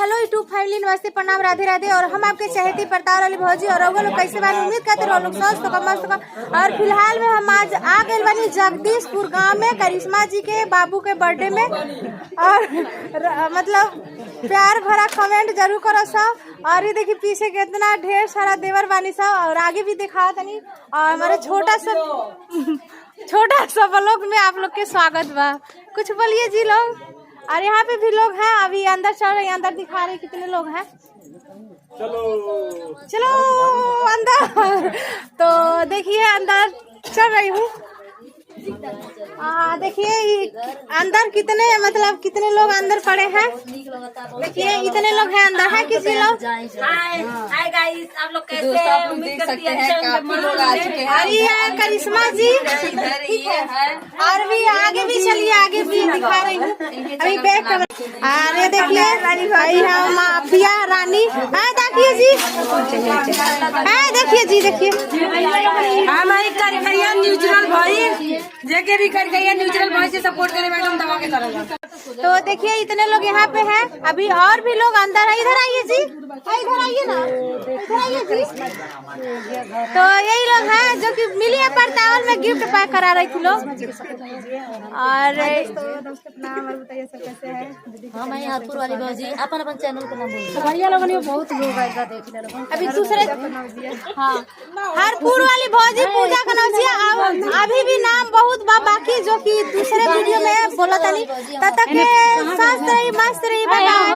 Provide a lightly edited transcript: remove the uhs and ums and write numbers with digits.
Hello YouTube family, नमस्ते, प्रणाम, राधे राधे। और हम आपके चहेती प्रताप वाली भौजी और वो लोग कैसे बात उम्मीद करते रहो लोग स्वस्थ होगा, मस्त होगा। और फिलहाल में हम आज आ गए बनी जगदीशपुर गांव में करिश्मा जी के बाबू के बर्थडे में। और मतलब प्यार भरा कमेंट जरूर करो सब। और ये देखिए पीछे कितना ढेर सारा देवर बानी सब और आगे भी दिखा तनी। और हमारे छोटा सा ब्लॉग में आप लोग के स्वागत बा। कुछ बोलिए जी लोग। और यहाँ पे भी लोग हैं, अभी अंदर चल रहे हैं, अंदर दिखा रहे कितने लोग हैं। चलो अंदर। तो देखिए अंदर चल रही हूँ। देखिए अंदर कितने लोग अंदर पड़े हैं। देखिए इतने लोग हैं अंदर है किसी लोग। हाय गाइस, आप लोग कैसे हैं? उम्मीद करती हैं काफी लोग आ चुके हैं। अरे करिश्मा जी ठीक है। और भी आगे भी चलिए, आगे भी दिखा रही हूँ अभी बैक। अरे देखिए भाई हम माफिया रानी है, देखिए जी है, देखिए जी देखिए हमारी करकैया न्यूट्रल भाई जेके भी करकैया न्यूट्रल भाई से सपोर्ट करे मैडम दबा के तरह। तो देखिए इतने लोग यहाँ पे हैं, अभी और भी लोग अंदर है। इधर आइए जी, इधर आइए ना, इधर आइए जी। तो यही लोग हैं जो कि मिलिए पर टावल में गिफ्ट पैक करा रही थी लोग। और नाम और बताइए सब कैसे है। हाँ मैं हरपुर वाली भौजी अपन चैनल का नाम बोलिए। भैया लोगों ने बहुत लोग आएगा देखने लोग। अभी दूसरे हाँ हरपुर वाली भौजी पूजा का नाम है। अभी भी नाम बहुत बाकी जो कि दूसरे वीडियो में बोला था नहीं। तब तक मस्त रही, मस्त रही।